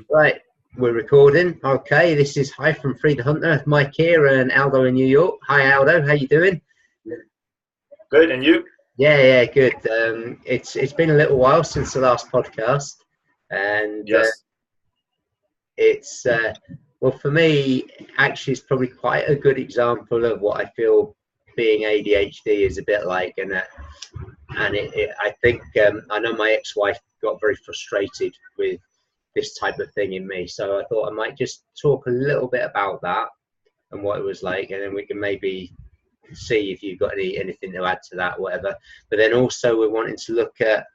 Right, we're recording. Okay, this is Hi from Free the Hunter. Mike here and Aldo in New York. Hi Aldo, how you doing? Good, and you? Yeah, good. It's been a little while since the last podcast, and Yes. it's well, for me, actually, it's probably quite a good example of what I feel being ADHD is a bit like, and I think I know my ex-wife got very frustrated with this type of thing in me, so I thought I might just talk a little bit about that and what it was like, and then we can maybe see if you've got anything to add to that, whatever. But then also we're wanting to look at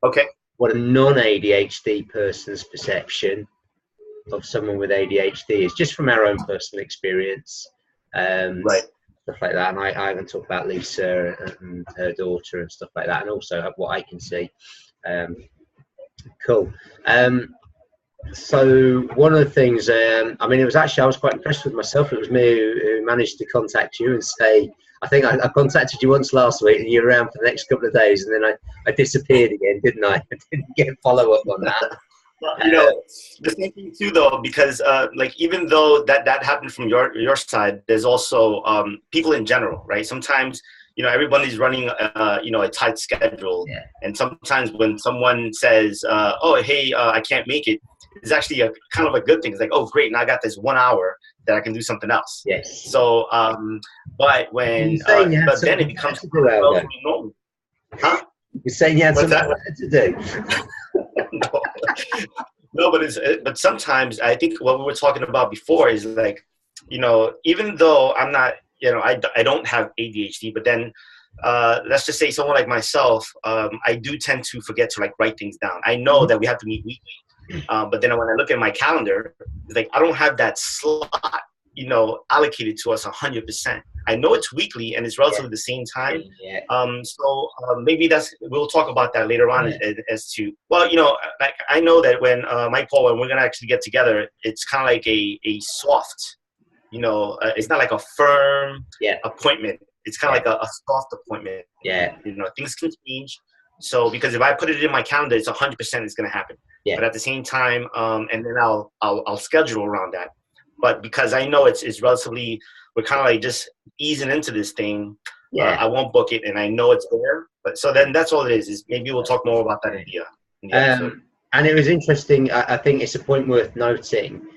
Okay. what a non-ADHD person's perception of someone with ADHD is, just from our own personal experience, Right. stuff like that. And I haven't talked about Lisa and her daughter and stuff like that, and also what I can see. Cool. So one of the things, I mean, it was actually, I was quite impressed with myself. It was me who managed to contact you and say, I think I contacted you once last week and you were around for the next couple of days, and then I disappeared again, didn't I? I didn't get follow up on that. Well, the same thing too, though, because like even though that happened from your side, there's also people in general, right? Sometimes everybody's running a tight schedule, Yeah. And sometimes when someone says, "Oh, hey, I can't make it," it's actually a kind of a good thing. It's like, "Oh, great, now I got this 1 hour that I can do something else." Yes. So, but when but then it becomes relatively normal, huh? You're saying you had What's something to do. No, but sometimes I think what we were talking about before is like, even though I'm not, I don't have ADHD, but then let's just say someone like myself, I do tend to forget to like write things down. I know that we have to meet weekly, but then when I look at my calendar, it's like I don't have that slot, allocated to us 100%. I know it's weekly and it's relatively the same time. Yeah. So maybe we'll talk about that later on as to, well, like I know that when Mike Paul, when we're going to actually get together, it's kind of like a soft, it's not like a firm appointment. It's kind of like a soft appointment. Yeah. Things can change. So because if I put it in my calendar, it's 100% it's going to happen. Yeah. But at the same time, and then I'll schedule around that. But because I know it's relatively, we're kind of like just easing into this thing. Yeah. I won't book it, and I know it's there. But so then that's all it is. Is maybe we'll talk more about that in the episode. And it was interesting. I think it's a point worth noting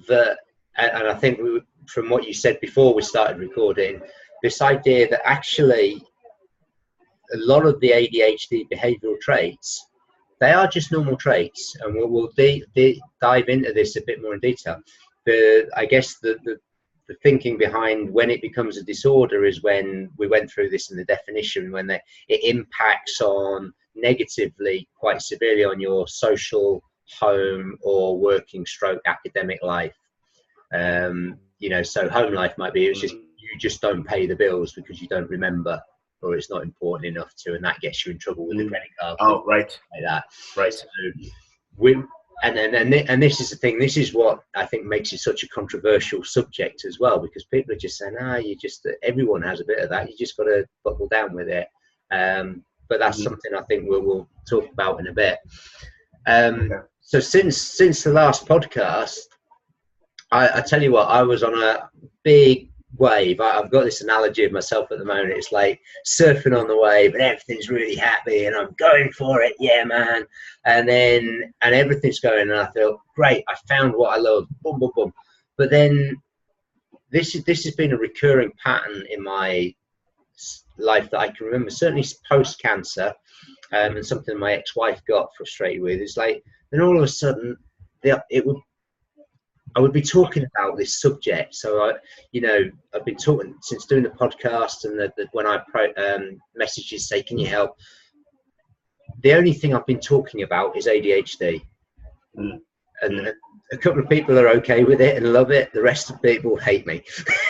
that, and I think from what you said before we started recording, this idea that actually a lot of the ADHD behavioural traits, they are just normal traits, and we'll dive into this a bit more in detail. I guess the thinking behind when it becomes a disorder is when we went through this in the definition, when it impacts on negatively quite severely on your social, home or working stroke academic life. So home life might be, it's just you just don't pay the bills because you don't remember, or it's not important enough to, and that gets you in trouble with the credit card. Oh, right. Like that. Right. So and this is the thing. This is what I think makes it such a controversial subject as well, because people are just saying, everyone has a bit of that. You just got to buckle down with it. But that's something I think we'll talk about in a bit. So since the last podcast, I tell you what, I was on a big wave. I've got this analogy of myself at the moment. It's like surfing on the wave and everything's really happy and I'm going for it, yeah man, and everything's going and I feel great, I found what I love, boom boom boom. But then this has been a recurring pattern in my life that I can remember, certainly post cancer, and something my ex-wife got frustrated with is like, then all of a sudden I would be talking about this subject. So I've been talking since doing the podcast, and when I messages say, "Can you help?" The only thing I've been talking about is ADHD, and a couple of people are okay with it and love it. The rest of the people hate me.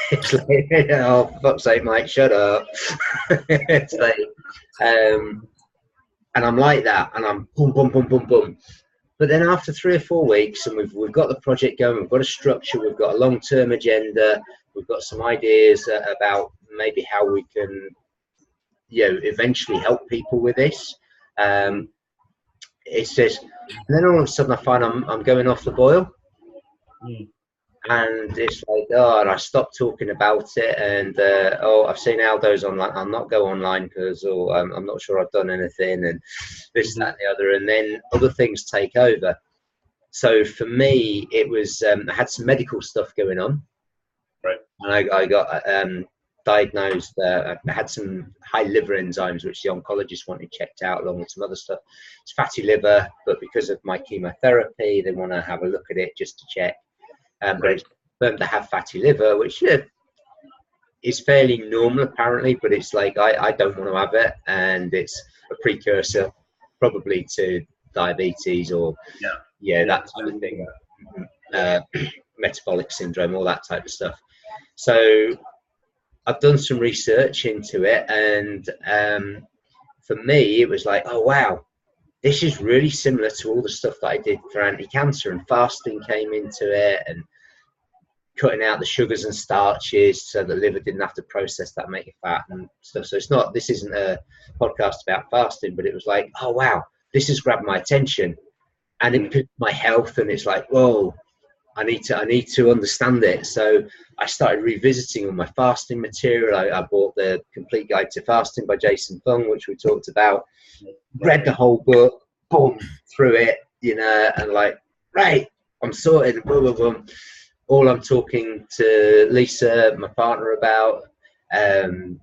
It's like, oh, for fuck's sake, Mike, shut up. It's like, and I'm like that, and I'm boom, boom, boom, boom, boom. But then after 3 or 4 weeks, and we've got the project going, we've got a structure, we've got a long-term agenda, we've got some ideas about maybe how we can, eventually help people with this. it's just, and then all of a sudden I find I'm going off the boil. Mm. And it's like, oh, and I stopped talking about it, and oh, I've seen Aldo's online, I'll not go online because I'm not sure I've done anything, and this, that, and the other, and then other things take over. So for me, it was I had some medical stuff going on, right? And I got diagnosed. I had some high liver enzymes, which the oncologist wanted checked out, along with some other stuff. It's fatty liver, but because of my chemotherapy, they want to have a look at it just to check. But it's confirmed to have fatty liver, which is fairly normal apparently, but it's like I don't want to have it, and it's a precursor probably to diabetes or that type of thing, metabolic syndrome, all that type of stuff. So I've done some research into it, and for me it was like, oh wow, this is really similar to all the stuff that I did for anti-cancer, and fasting came into it, and cutting out the sugars and starches so the liver didn't have to process that, make it fat and stuff. So this isn't a podcast about fasting, but it was like, oh wow, this has grabbed my attention, and it picked my health, and it's like, whoa, I need to understand it. So I started revisiting all my fasting material. I bought the Complete Guide to Fasting by Jason Fung, which we talked about, read the whole book, boom, through it, and like, right, I'm sorted, boom, boom, boom. All I'm talking to Lisa, my partner, about, and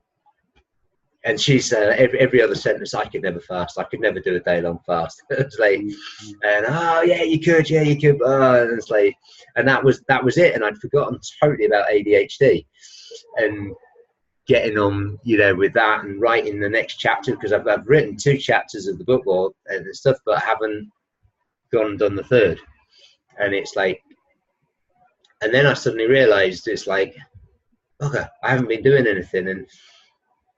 she's every other sentence, I could never fast. I could never do a day-long fast. It's like, and oh yeah, you could, and it's like, and that was it. And I'd forgotten totally about ADHD, and getting on, with that, and writing the next chapter, because I've written 2 chapters of the book and stuff, but I haven't gone and done the 3rd. And it's like, and then I suddenly realized, it's like, okay, I haven't been doing anything. And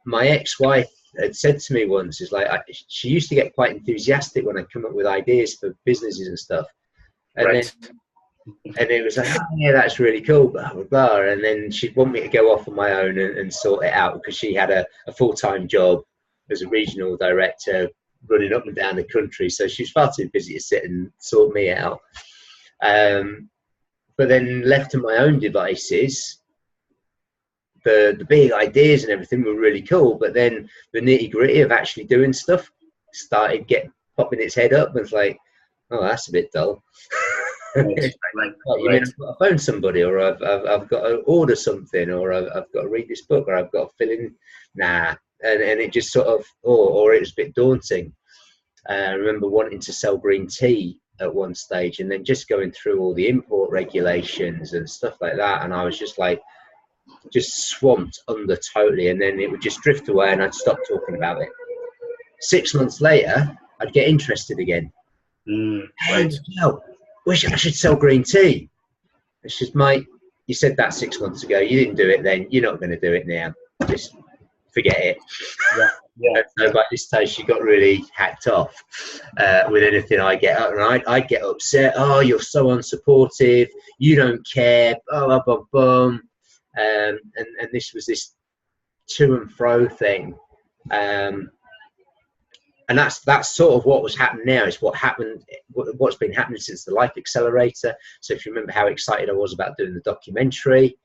my ex-wife had said to me once, it's like, she used to get quite enthusiastic when I come up with ideas for businesses and stuff. And then it was like, oh, yeah, that's really cool, blah, blah, blah. And then she'd want me to go off on my own and sort it out, because she had a full-time job as a regional director running up and down the country. So she was far too busy to sit and sort me out. But then left to my own devices, the big ideas and everything were really cool, but then the nitty-gritty of actually doing stuff started popping its head up, and it's like, oh, that's a bit dull. You mean I've got to phone somebody, or I've got to order something, or I've got to read this book, or I've got to fill in, and it just sort of, or it was a bit daunting. I remember wanting to sell green tea at one stage, and then just going through all the import regulations and stuff like that, and I was just like, just swamped under totally, and then it would just drift away, and I'd stop talking about it. 6 months later, I'd get interested again. Hey, wish I should sell green tea. It's just, mate, you said that 6 months ago, you didn't do it then, you're not going to do it now, just forget it. So by this stage, she got really hacked off with anything I get up, and I'd get upset. Oh, you're so unsupportive, you don't care, blah, blah, blah, blah. And this was this to and fro thing, and that's sort of what was happening now. Is what's been happening since the Life Accelerator. So if you remember how excited I was about doing the documentary,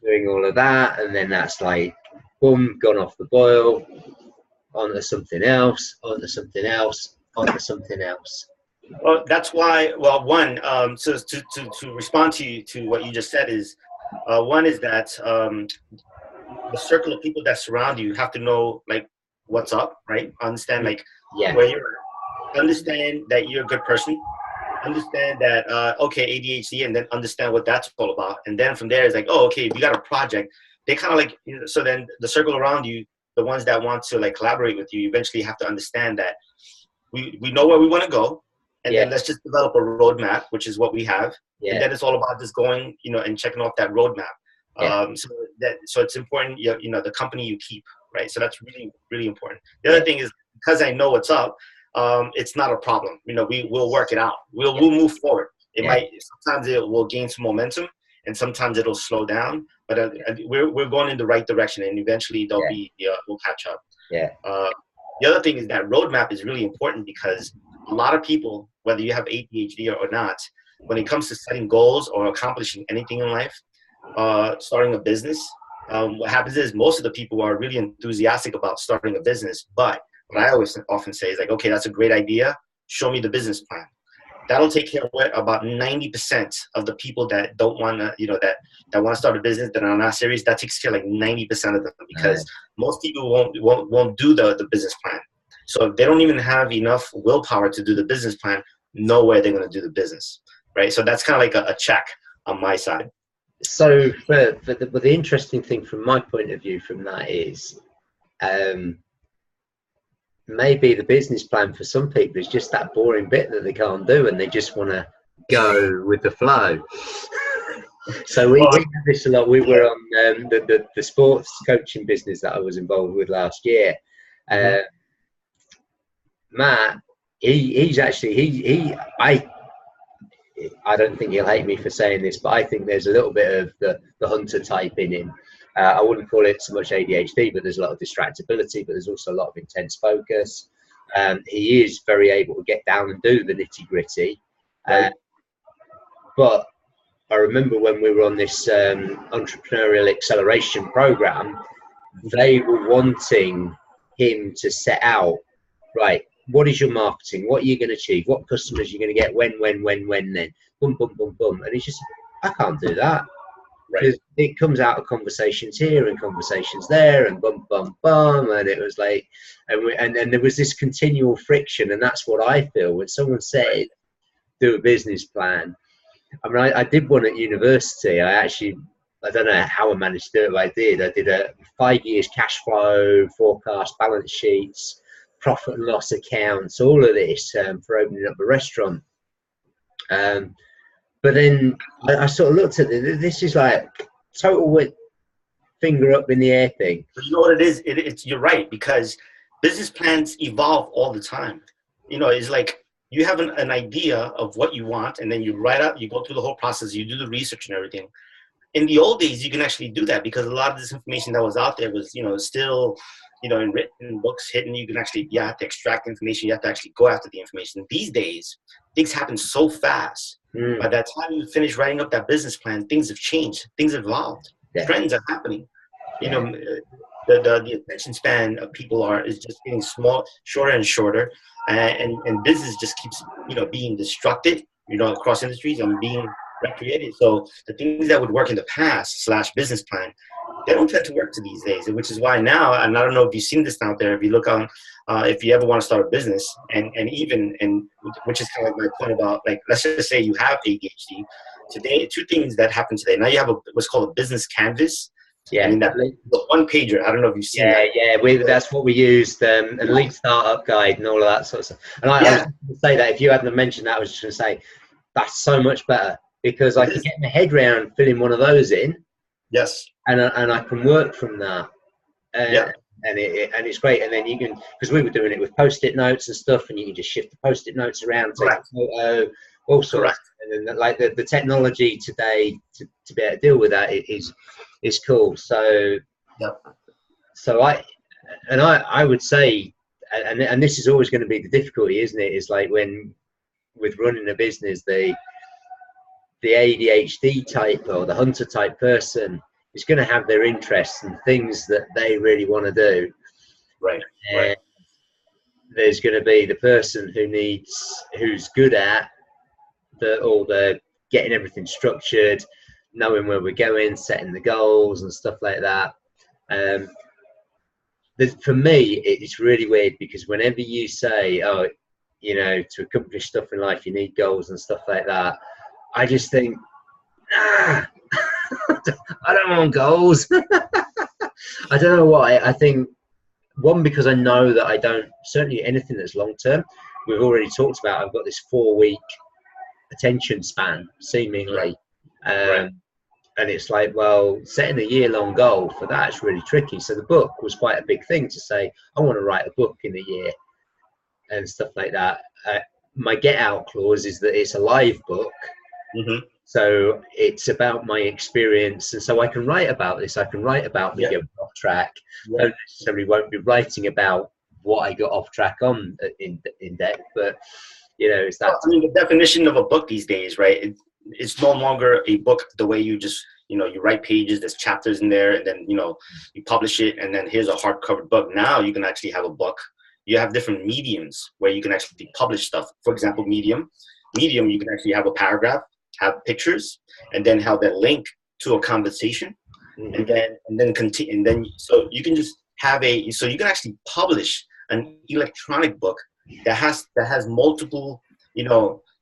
doing all of that, and then that's like, boom, gone off the boil, onto something else, onto something else, onto something else. Well, that's why. Well, one, so to respond to what you just said is, one is that the circle of people that surround you have to know, like, what's up, right? Understand, like, where you're at. Understand that you're a good person. Understand that, okay, ADHD, and then understand what that's all about. And then from there, it's like, oh, okay, if you got a project, they kind of like, so then the circle around you, the ones that want to like collaborate with you, eventually have to understand that we know where we want to go. And then let's just develop a roadmap, which is what we have. And then it's all about just going, and checking off that roadmap. So it's important, the company you keep, right? So that's really, really important. The other thing is, because I know what's up, it's not a problem. We'll work it out. We'll move forward. It might, sometimes it will gain some momentum, and sometimes it'll slow down. But we're going in the right direction, and eventually we'll catch up. The other thing is that roadmap is really important, because a lot of people, whether you have ADHD or not, when it comes to setting goals or accomplishing anything in life, starting a business, what happens is most of the people are really enthusiastic about starting a business. But what I always often say is like, okay, that's a great idea. Show me the business plan. That'll take care of about 90% of the people that don't want to, that want to start a business, that are not serious. That takes care of like 90% of them, because most people won't do the business plan. So if they don't even have enough willpower to do the business plan, no way they're going to do the business, right? So that's kind of like a check on my side. So but the interesting thing from my point of view from that is, maybe the business plan for some people is just that boring bit that they can't do, and they just want to go with the flow. So we had this a lot. We were on the sports coaching business that I was involved with last year. Matt, he's actually I don't think he'll hate me for saying this, but I think there's a little bit of the hunter type in him. I wouldn't call it so much ADHD, but there's a lot of distractibility, but there's also a lot of intense focus. He is very able to get down and do the nitty gritty. But I remember when we were on this entrepreneurial acceleration program, they were wanting him to set out, right, what is your marketing? What are you going to achieve? What customers are you going to get? When, then? Boom, boom, boom, boom. And it's just, I can't do that. Because it comes out of conversations here and conversations there and bum, bum, bum. And it was like, and there was this continual friction. And that's what I feel when someone said, do a business plan. I mean, I did one at university. I don't know how I managed to do it, but I did. I did a 5 years cash flow, forecast, balance sheets, profit and loss accounts, all of this for opening up a restaurant. But then I sort of looked at it. This is like total finger up in the air thing. But you know what it is? It's you're right, because business plans evolve all the time. It's like you have an idea of what you want, and then you write up, you go through the whole process, you do the research and everything. In the old days, you can actually do that because a lot of this information that was out there was, still, in written books, hidden. You have to extract information. You have to actually go after the information. These days, things happen so fast. By the time you finish writing up that business plan, things have changed. Things have evolved. Trends are happening. The attention span of people is just getting shorter and shorter, and business just keeps being disrupted. Across industries and being recreated. So the things that would work in the past / business plan, they don't tend to work to these days, which is why now, and I don't know if you've seen this out there, if you look on, if you ever want to start a business, and which is kind of like my point about, like, let's just say you have ADHD. Today, two things that happen today. Now you have what's called a business canvas. Yeah, I mean, that one pager. I don't know if you've seen that. Yeah, that's what we used, and Lead Startup Guide and all of that sort of stuff. And I was going to say that if you hadn't mentioned that, I was just going to say that's so much better, because I can get my head around filling one of those in. Yes. And I can work from that. And it's great. And then you can, because we were doing it with Post-it notes and stuff, and you can just shift the Post-it notes around, take a photo, all sorts. And then like the technology today to be able to deal with that is cool. So I would say, and this is always going to be the difficulty, isn't it? Is like when with running a business, the ADHD type or the hunter type person is going to have their interests and things that they really want to do. Right. There's going to be the person who's good at the getting everything structured, knowing where we're going, setting the goals and stuff like that. For me, it's really weird, because whenever you say, to accomplish stuff in life, you need goals and stuff like that, I just think, I don't want goals. I don't know why. I think, one, because I know that I don't, certainly anything that's long term, we've already talked about, I've got this 4-week attention span, seemingly. And it's like, well, setting a year-long goal for that is really tricky. So the book was quite a big thing to say, I want to write a book in a year and stuff like that. My get out clause is that it's a live book. So it's about my experience, and so I can write about this. I can write about me going off track. I don't necessarily won't be writing about what I got off track on in depth, but You know, it's that. Well, I mean, the definition of a book these days, right? It's no longer a book the way you just, you write pages, there's chapters in there, and then, you publish it, and then here's a hardcover book. Now you can actually have a book. You have different mediums where you can actually publish stuff. For example, Medium, you can actually have a paragraph, have pictures, and then have that link to a conversation, and then continue, and then so you can just have so you can actually publish an electronic book that has multiple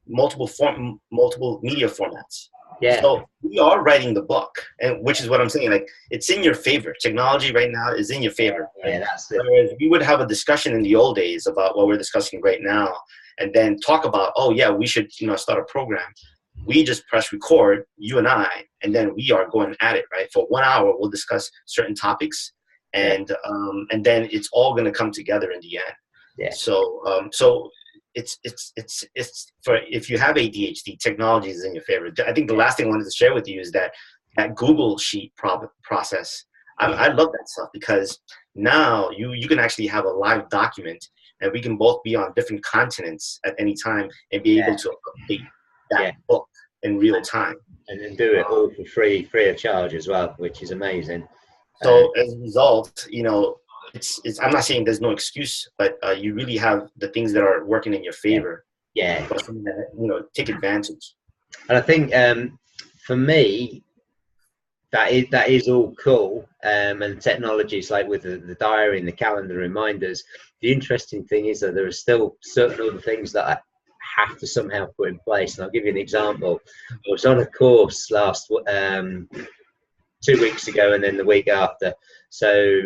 multiple media formats. Yeah. So we are writing the book, and which is what I'm saying. Like, it's in your favor. Technology right now is in your favor. Yeah, that's it. Whereas we would have a discussion in the old days about what we're discussing right now, and then talk about, oh yeah, we should start a program. We just press record, you and I, and then we are going at it, right? For 1 hour, we'll discuss certain topics, and then it's all going to come together in the end. Yeah. So it's for, if you have ADHD, technology is in your favor. I think the last thing I wanted to share with you is that Google Sheet process. I love that stuff, because now you can actually have a live document, and we can both be on different continents at any time and be able to update that book in real time. And then do it all for free of charge as well, which is amazing. So as a result, I'm not saying there's no excuse, but you really have the things that are working in your favor. Yeah. Take advantage. And I think for me, that is all cool. And technologies like with the diary and the calendar reminders. The interesting thing is that there are still certain other things that I have to somehow put in place. And I'll give you an example. I was on a course last 2 weeks ago, and then the week after. So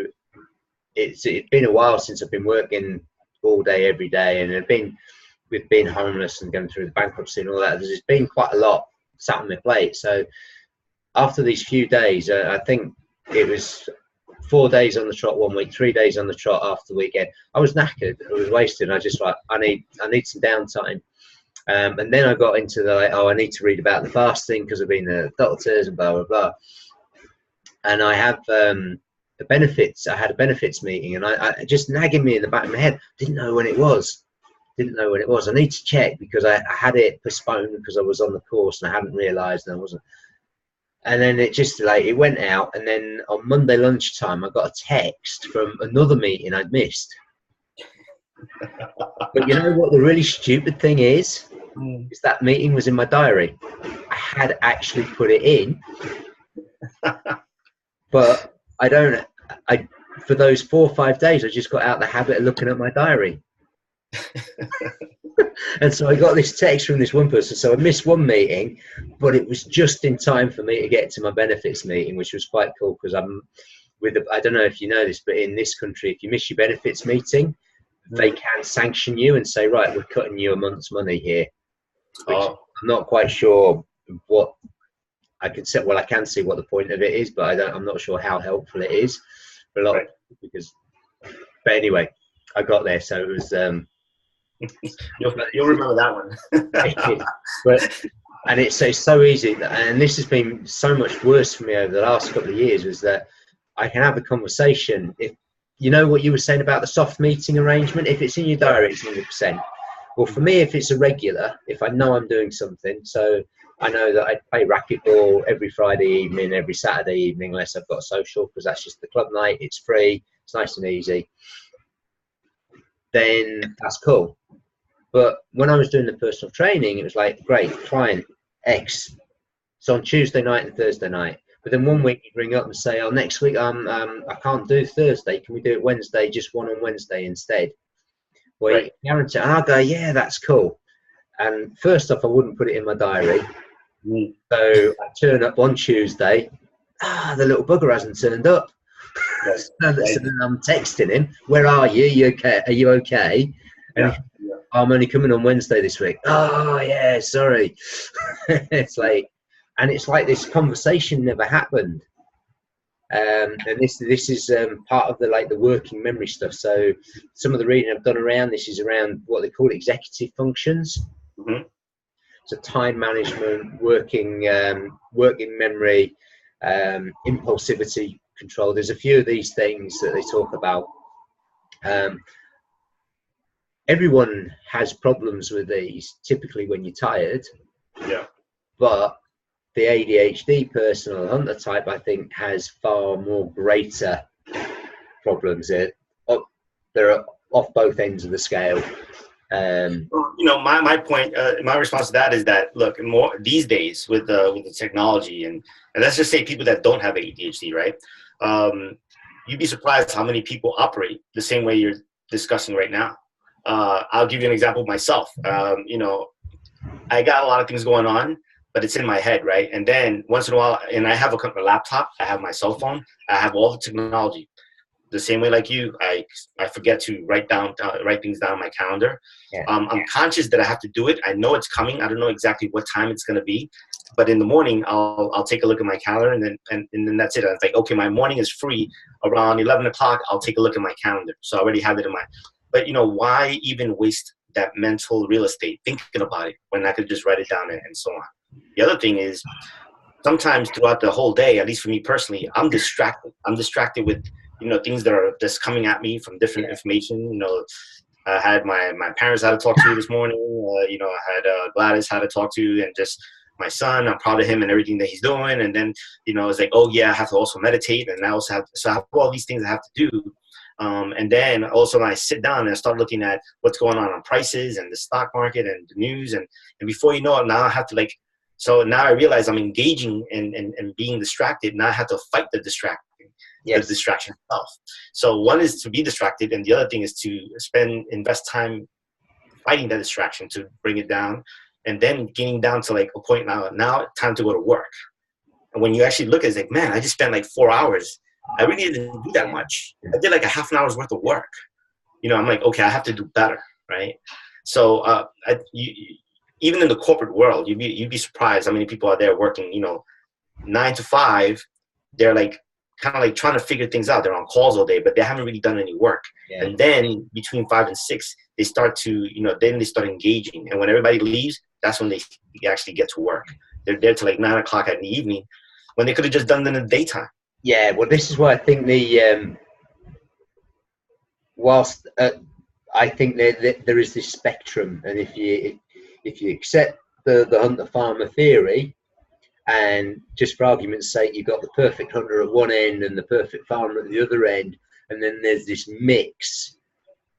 it's been a while since I've been working all day, every day, and with being homeless and going through the bankruptcy and all that, there's been quite a lot sat on my plate. So after these few days, I think it was 4 days on the trot 1 week, 3 days on the trot after the weekend. I was knackered, I was wasted. I just I need some downtime. And then I got into I need to read about the fasting because I've been the doctors and blah blah blah. And I have the benefits. I had a benefits meeting, and I just nagging me in the back of my head. Didn't know when it was. I need to check, because I had it postponed because I was on the course and I hadn't realised, and I wasn't. And then it just it went out, and then on Monday lunchtime I got a text from another meeting I'd missed. But you know what the really stupid thing is? Is that meeting was in my diary. I had actually put it in, but for those 4 or 5 days I just got out the habit of looking at my diary. And so I got this text from this one person. So I missed one meeting, but it was just in time for me to get to my benefits meeting, which was quite cool, because I don't know if you know this, but in this country, if you miss your benefits meeting, they can sanction you and say, right, we're cutting you a month's money here. Which I'm not quite sure what I can say. Well, I can see what the point of it is, but I'm not sure how helpful it is for a lot of people, but anyway, I got there, so it was you'll remember that one. And it's so easy, and this has been so much worse for me over the last couple of years, was that I can have a conversation. If you know what you were saying about the soft meeting arrangement, if it's in your diary, it's 100%. Well, for me, if it's a regular, if I know I'm doing something, so I know that I play racquetball every Friday evening, every Saturday evening, unless I've got a social, because that's just the club night, it's free, it's nice and easy, then that's cool. But when I was doing the personal training, it was like, great, client X, it's on Tuesday night and Thursday night. But then 1 week you bring up and say, oh, next week I can't do Thursday, can we do it Wednesday, just one on Wednesday instead? Well, you guarantee, and I'll go, yeah, that's cool. And first off, I wouldn't put it in my diary. So I turn up on Tuesday, the little bugger hasn't turned up. So then I'm texting him, where are you? Are you okay? And I'm only coming on Wednesday this week. Oh yeah, sorry. It's like this conversation never happened. And this is part of the working memory stuff. So some of the reading I've done around this is around what they call executive functions. So time management, working memory, impulsivity control. There's a few of these things that they talk about. everyone has problems with these typically when you're tired. Yeah. But the ADHD person or the hunter type, I think, has far more greater problems. They're off both ends of the scale. Well, you know, my point, my response to that is that, look, more these days with the technology and let's just say people that don't have ADHD, right? You'd be surprised how many people operate the same way you're discussing right now. I'll give you an example of myself. You know, I got a lot of things going on, but it's in my head, right? And then once in a while, and I have a laptop, I have my cell phone, I have all the technology. The same way like you, I forget to write things down on my calendar. Yeah. I'm conscious that I have to do it. I know it's coming. I don't know exactly what time it's going to be, but in the morning I'll take a look at my calendar and then that's it. It's like, okay, my morning is free around 11 o'clock. I'll take a look at my calendar. So I already have it in my. But you know, why even waste that mental real estate thinking about it when I could just write it down and so on? The other thing is sometimes throughout the whole day, at least for me personally, I'm distracted. I'm distracted with, you know, things that are just coming at me from different information. You know, I had my parents had to talk to this morning. You know, I had Gladys had to talk to, and just my son. I'm proud of him and everything that he's doing. And then, you know, it's like, oh yeah, I have to also meditate, and I also have I have all these things I have to do. And then also when I sit down and I start looking at what's going on prices and the stock market and the news, and before you know it, now I have to like. So now I realize I'm engaging and being distracted. Now I have to fight the distraction. Yes. The distraction itself. So one is to be distracted, and the other thing is to invest time fighting that distraction to bring it down, and then getting down to like a point now time to go to work. And when you actually look at it, it's like, man, I just spent like 4 hours. I really didn't do that much. I did like a half an hour's worth of work. You know, I'm like, okay, I have to do better, right? So even in the corporate world, you'd be surprised how many people are there working, you know, 9 to 5. They're like kind of like trying to figure things out. They're on calls all day, but they haven't really done any work. Yeah. And then between 5 and 6, they start to, you know, then they start engaging. And when everybody leaves, that's when they actually get to work. They're there till like 9 o'clock in the evening when they could have just done it in the daytime. Yeah, well, this is why I think whilst I think there is this spectrum, and if you accept the hunter-farmer theory, and just for argument's sake, you've got the perfect hunter at one end and the perfect farmer at the other end, and then there's this mix,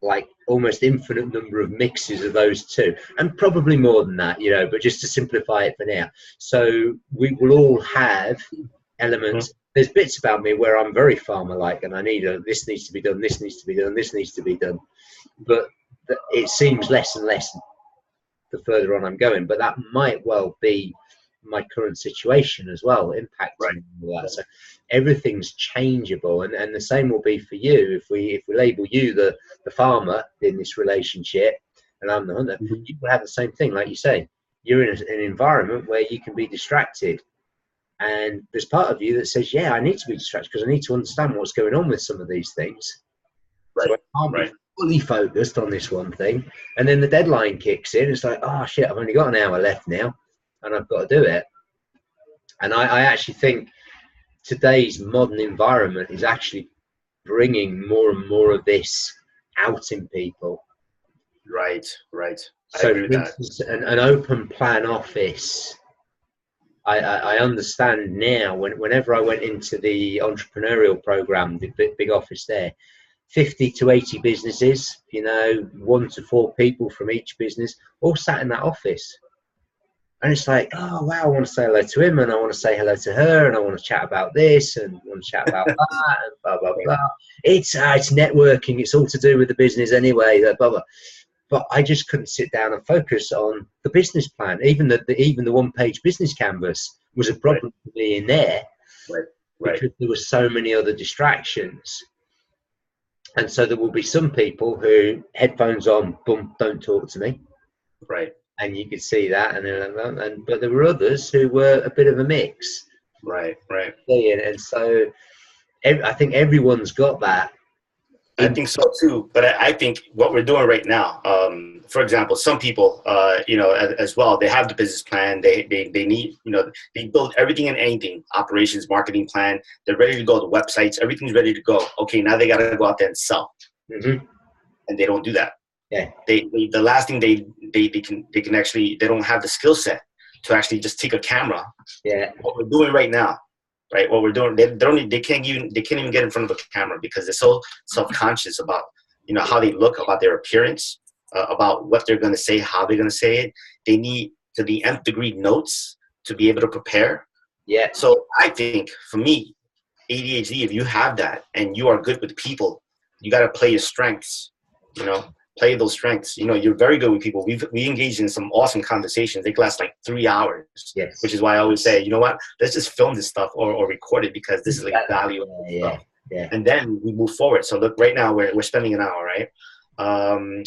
like almost infinite number of mixes of those two, and probably more than that, you know, but just to simplify it for now. So we will all have elements. Mm-hmm. There's bits about me where I'm very farmer-like, and I need this needs to be done, this needs to be done, this needs to be done, but it seems less and less the further on I'm going. But that might well be my current situation as well, impacting all that. So everything's changeable, and the same will be for you. If we label you the farmer in this relationship, and I'm the hunter, mm-hmm. you will have the same thing. Like you say, you're in an environment where you can be distracted. And there's part of you that says, yeah, I need to be distracted because I need to understand what's going on with some of these things. Right. So I can't be fully focused on this one thing. And then the deadline kicks in. It's like, oh, shit, I've only got an hour left now and I've got to do it. And I actually think today's modern environment is actually bringing more and more of this out in people. Right. So, for instance, an open plan office, I understand now, whenever I went into the entrepreneurial program, the big office there, 50 to 80 businesses, you know, 1 to 4 people from each business, all sat in that office. And it's like, oh, wow, I want to say hello to him, and I want to say hello to her, and I want to chat about this, and I want to chat about that, and blah, blah, blah. It's networking. It's all to do with the business anyway, blah, blah. But I just couldn't sit down and focus on the business plan. Even the one-page business canvas was a problem for me in there, because there were so many other distractions. And so there will be some people who headphones on, boom, don't talk to me. Right. And you could see that, but there were others who were a bit of a mix. Right. And so I think everyone's got that. I think so too, but I think what we're doing right now, for example, some people, you know, as well, they have the business plan. They need, you know, they build everything and anything, operations, marketing plan. They're ready to go. The websites, everything's ready to go. Okay, now they got to go out there and sell, mm-hmm. and they don't do that. Yeah. The last thing they can actually, they don't have the skill set to actually just take a camera. Yeah. What we're doing right now, right? What we're doing, they can't even get in front of a camera because they're so self-conscious about, how they look, about their appearance, about what they're going to say, how they're going to say it. They need to the nth degree notes to be able to prepare. Yeah. So I think for me, ADHD, if you have that and you are good with people, you got to play your strengths, play those strengths. You're very good with people. We engaged in some awesome conversations. They last like 3 hours, yes. Which is why I always say, you know what, let's just film this stuff or record it because this is like valuable stuff. Yeah. And then we move forward. So look, right now we're spending an hour, right? I'm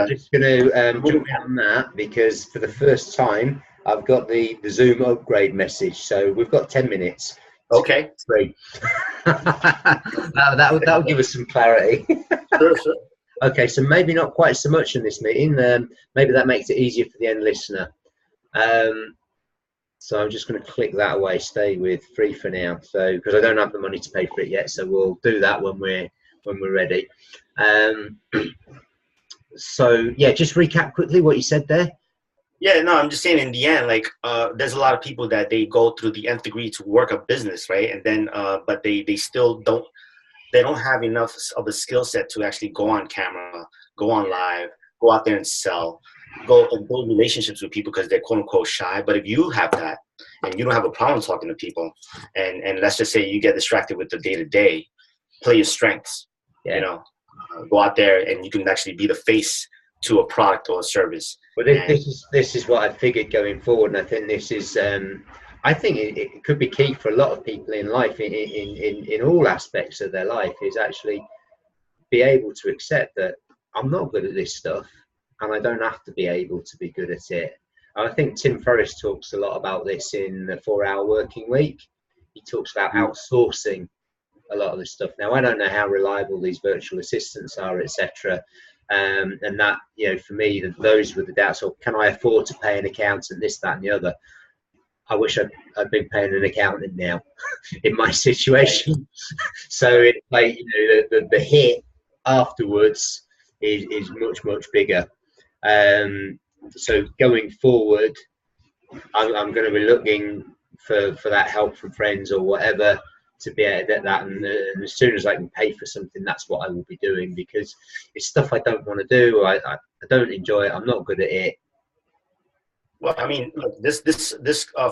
just going to jump in on that because for the first time, I've got the Zoom upgrade message. So we've got 10 minutes. Okay. Great. That'll give us some clarity. Sure. Okay, so maybe not quite so much in this meeting. Maybe that makes it easier for the end listener. So I'm just going to click that away. Stay with free for now. So because I don't have the money to pay for it yet, so we'll do that when we're ready. So yeah, just recap quickly what you said there. Yeah, no, I'm just saying in the end, like, there's a lot of people that they go through the nth degree to work a business, right? And then, but they still don't have enough of a skill set to actually go on camera, go on live, go out there and sell, go and build relationships with people because they're quote unquote shy. But if you have that and you don't have a problem talking to people, and let's just say you get distracted with the day to day, play your strengths, go out there and you can actually be the face to a product or a service. Well, this is what I figured going forward, and I think this is I think it could be key for a lot of people in life, in all aspects of their life, is actually be able to accept that I'm not good at this stuff, and I don't have to be able to be good at it. And I think Tim Ferriss talks a lot about this in the 4-Hour Working Week. He talks about outsourcing a lot of this stuff. Now, I don't know how reliable these virtual assistants are, etc. And that, for me, those were the doubts. So can I afford to pay an accountant, this, that, and the other? I wish I'd been paying an accountant now in my situation. So it's like, the hit afterwards is much, much bigger. So going forward, I'm going to be looking for that help from friends or whatever to be able to get that, and as soon as I can pay for something, that's what I will be doing, because it's stuff I don't want to do. I don't enjoy it. I'm not good at it. Well, I mean, look, this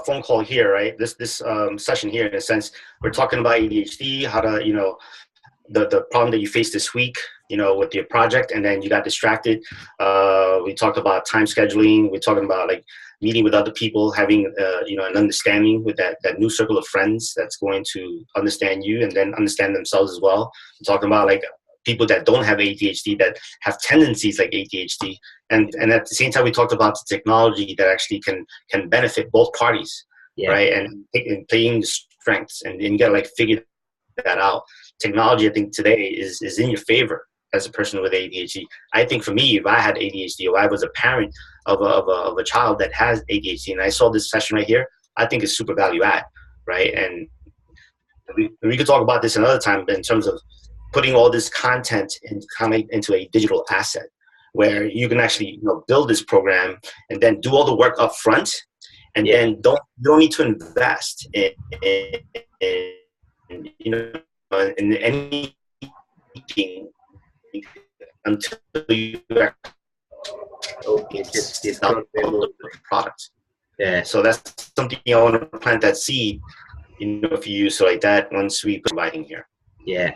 phone call here, right? This session here, in a sense, we're talking about ADHD, how to, the problem that you faced this week, with your project, and then you got distracted. We talked about time scheduling. We're talking about like meeting with other people, having an understanding with that new circle of friends that's going to understand you and then understand themselves as well. We're talking about like people that don't have ADHD that have tendencies like ADHD, and at the same time we talked about the technology that actually can benefit both parties, right? And playing the strengths, and you gotta like figure that out. Technology, I think today is in your favor as a person with ADHD. I think for me, if I had ADHD or I was a parent of a child that has ADHD, and I saw this session right here, I think it's super value add, right? And we could talk about this another time, but in terms of putting all this content into a digital asset where you can actually build this program and then do all the work up front, and then you don't need to invest in anything until you actually sell the product. Yeah. So that's something I want to plant that seed, for you, so like that once we providing here. Yeah.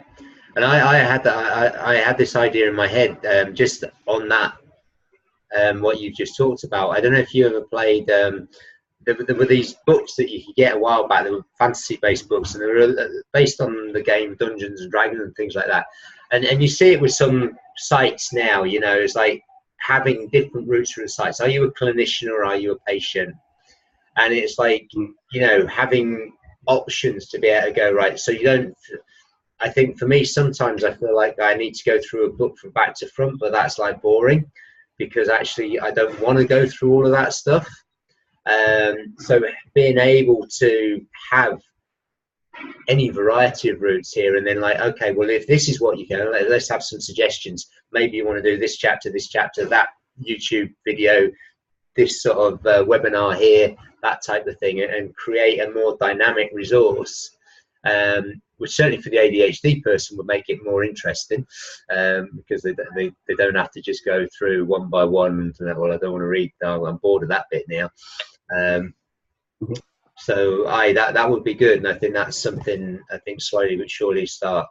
And I had this idea in my head, just on that, what you just talked about. I don't know if you ever played. There were these books that you could get a while back. They were fantasy-based books, and they were based on the game Dungeons and Dragons and things like that. And you see it with some sites now. It's like having different routes for the sites. Are you a clinician or are you a patient? And it's like having options to be able to go right. So you don't. I think for me, sometimes I feel like I need to go through a book from back to front, but that's like boring, because actually I don't want to go through all of that stuff. So being able to have any variety of routes here, and then like, okay, well, if this is what you can, let's have some suggestions. Maybe you want to do this chapter, that YouTube video, this sort of webinar here, that type of thing, and create a more dynamic resource, which certainly for the ADHD person would make it more interesting, because they don't have to just go through one by one and, well, I don't want to read, I'm bored of that bit now. So that would be good, and I think that's something I think slowly but surely start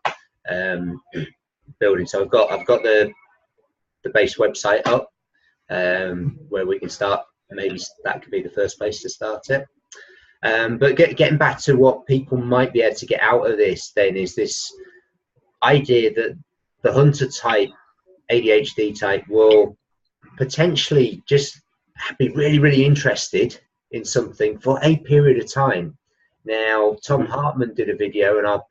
building. So I've got the base website up, where we can start. Maybe that could be the first place to start it. But getting back to what people might be able to get out of this, then, is this idea that the hunter type, ADHD type, will potentially just be really, really interested in something for a period of time. Now, Thom Hartmann did a video, and I'll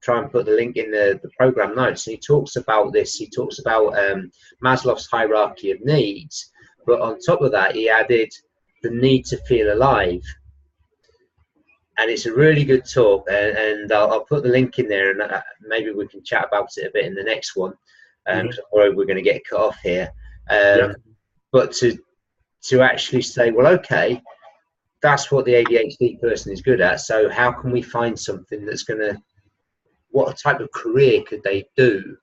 try and put the link in the program notes. And he talks about this. He talks about Maslow's hierarchy of needs, but on top of that, he added the need to feel alive. And it's a really good talk, and I'll put the link in there, and maybe we can chat about it a bit in the next one, because we're going to get cut off here. But to actually say, well, okay, that's what the ADHD person is good at, so how can we find something that's going to, what type of career could they do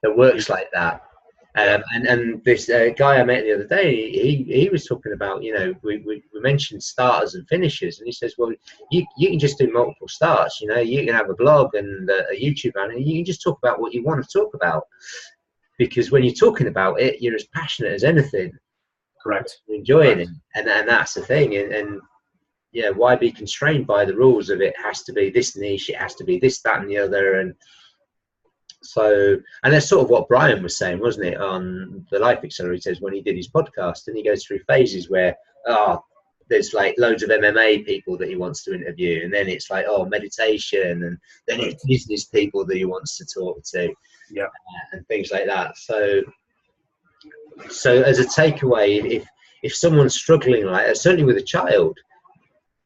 that works like that? And this guy I met the other day, he was talking about, you know, we mentioned starters and finishers, and he says, well, you can just do multiple starts, you know, you can have a blog and a YouTube channel, and you can just talk about what you want to talk about, because when you're talking about it, you're as passionate as anything. Correct. You're enjoying it, and that's the thing, and yeah, why be constrained by the rules of it has to be this niche, it has to be this, that, and the other. And so, and that's sort of what Brian was saying, wasn't it, on the Life Accelerators when he did his podcast, and he goes through phases where, there's like loads of MMA people that he wants to interview, and then it's like, meditation, and then it's business people that he wants to talk to, and things like that. So as a takeaway, if someone's struggling like that, certainly with a child,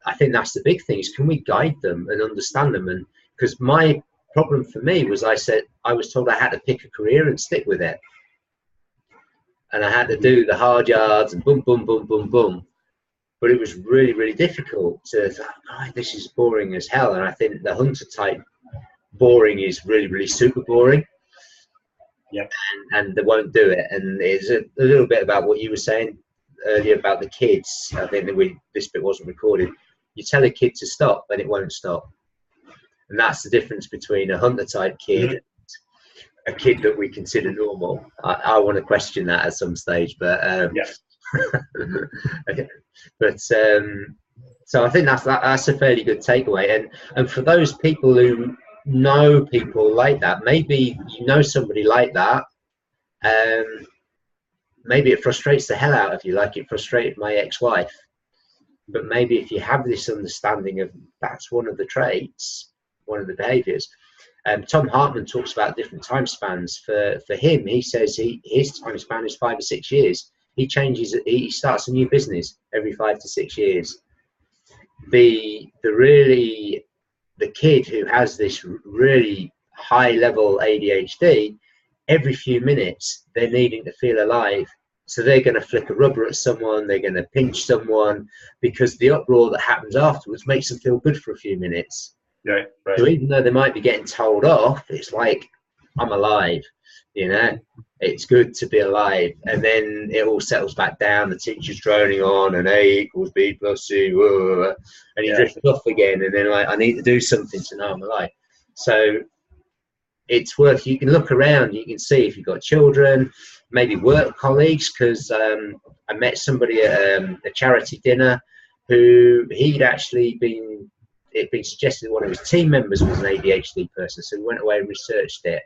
I think that's the big thing, is can we guide them and understand them? And because my problem for me was, I was told I had to pick a career and stick with it, and I had to do the hard yards and boom, boom, boom, boom, boom. But it was really, really difficult to, this is boring as hell. And I think the hunter type boring is really, really super boring. And they won't do it. And it's a little bit about what you were saying earlier about the kids. I think that this bit wasn't recorded. You tell a kid to stop, and it won't stop. And that's the difference between a hunter type kid and a kid that we consider normal. I want to question that at some stage, but okay. But so I think that's a fairly good takeaway. And for those people who know people like that, maybe you know somebody like that, maybe it frustrates the hell out of you, like it frustrated my ex-wife. But maybe if you have this understanding of that's one of the traits, one of the behaviors. Thom Hartmann talks about different time spans. For him, he says his time span is 5 or 6 years. He starts a new business every 5 to 6 years. The kid who has this really high level ADHD, every few minutes they're needing to feel alive. So they're going to flick a rubber at someone, they're going to pinch someone, because the uproar that happens afterwards makes them feel good for a few minutes. Right. So even though they might be getting told off, it's like, I'm alive, you know, it's good to be alive. And then it all settles back down, the teacher's droning on, and A equals B plus C, and you drift off again, and then like, I need to do something to know I'm alive. So it's worth, you can look around, you can see if you've got children, maybe work colleagues, because I met somebody at a charity dinner who it'd been suggested that one of his team members was an ADHD person, so he went away and researched it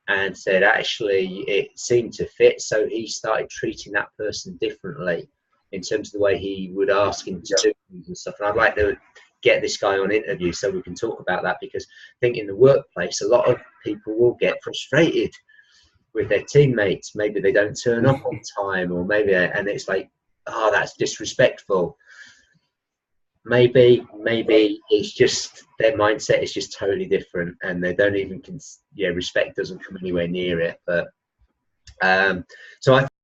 and said actually it seemed to fit, so he started treating that person differently in terms of the way he would ask him to do things and stuff. And I'd like to get this guy on interview so we can talk about that, because I think in the workplace a lot of people will get frustrated with their teammates. Maybe they don't turn up on time, or maybe, and it's like, that's disrespectful. maybe it's just their mindset is just totally different, and they don't even respect doesn't come anywhere near it. But so I